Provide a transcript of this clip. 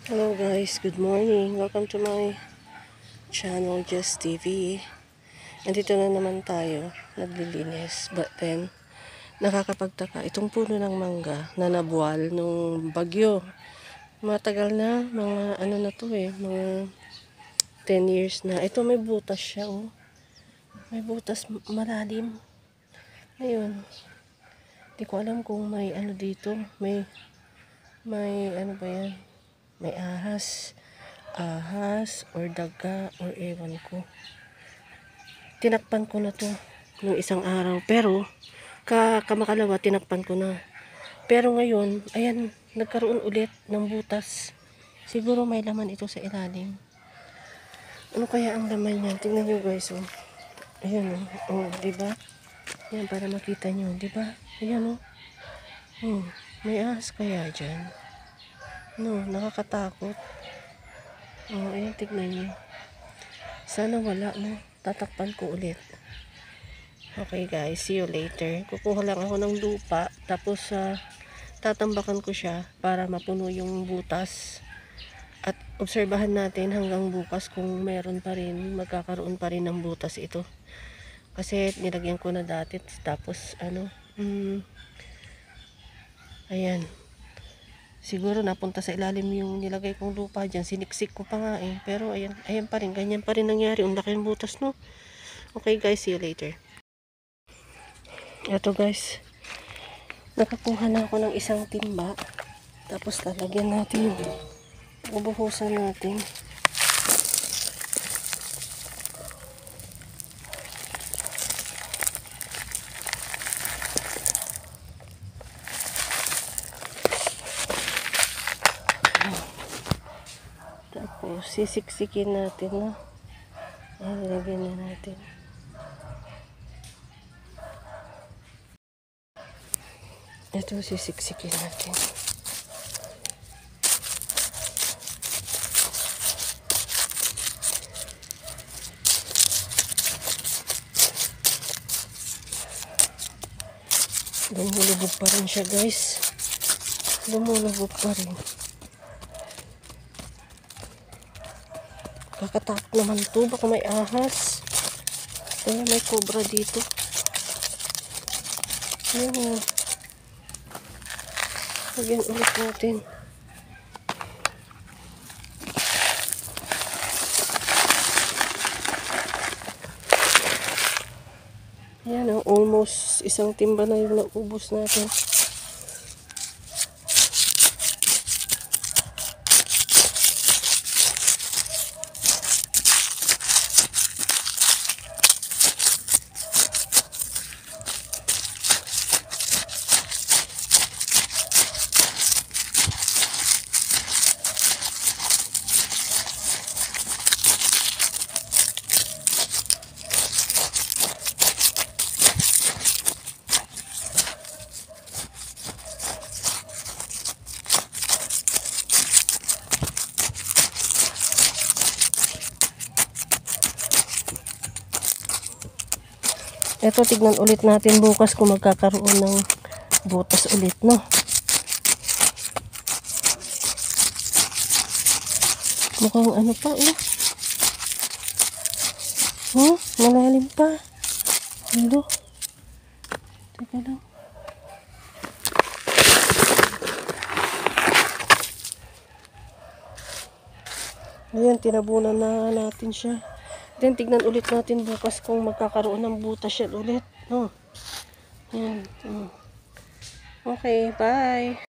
Hello guys, good morning. Welcome to my channel, Just TV. Nandito na naman tayo, naglilinis. But then, nakakapagtaka, itong puno ng mangga na nabuwal nung bagyo. Matagal na, mga ano na to mga 10 years na. Ito may butas siya May butas malalim. Ayun. Hindi ko alam kung may ano dito. May ano ba yan? May ahas or daga or ewan ko. Tinakpan ko na to nung isang araw, pero kamakalawa tinakpan ko na. Pero ngayon, ayan, nagkaroon ulit ng butas. Siguro may laman ito sa ilalim. Ano kaya ang laman niya? Tingnan nyo guys, Ayan diba? Ayan, para makita nyo, diba? Ayan may ahas kaya dyan? No, nakakatakot. Ayan, tignan nyo. Sana wala, no? Tatakpan ko ulit. Okay guys, see you later. Kukuha lang ako ng lupa, tapos tatambakan ko siya para mapuno yung butas. At obserbahan natin hanggang bukas kung meron pa rin, magkakaroon pa rin ng butas ito. Kasi nilagyan ko na dati, tapos ayan. Siguro napunta sa ilalim yung nilagay kong lupa dyan. Siniksik ko pa nga Pero ayan pa rin. Ganyan pa rin nangyari. Ang laki ng butas, no? Okay guys, see you later. Ito guys. Nakakuha na ako ng isang timba. Tapos lalagyan natin. Bubuhusan natin. Tapos sisiksikin natin, no? Ayan, lagyan na natin. Ito sisiksikin natin. Lumulubog pa rin siya guys. Lumulubog pa rin. Kakatakot naman to. Baka may ahas. Kaya may cobra dito. Ayan. Lagyan ulit natin. Ayan almost isang timba na yung naubos natin. Ito, tignan ulit natin bukas kung magkakaroon ng butas ulit, no? Mukhang ano pa, malalim pa. Hello? Teka lang. Ayan, tinabunan na natin siya. Then, tignan ulit natin bukas kung magkakaroon ng butas siya ulit. No? Ayan. Okay, bye.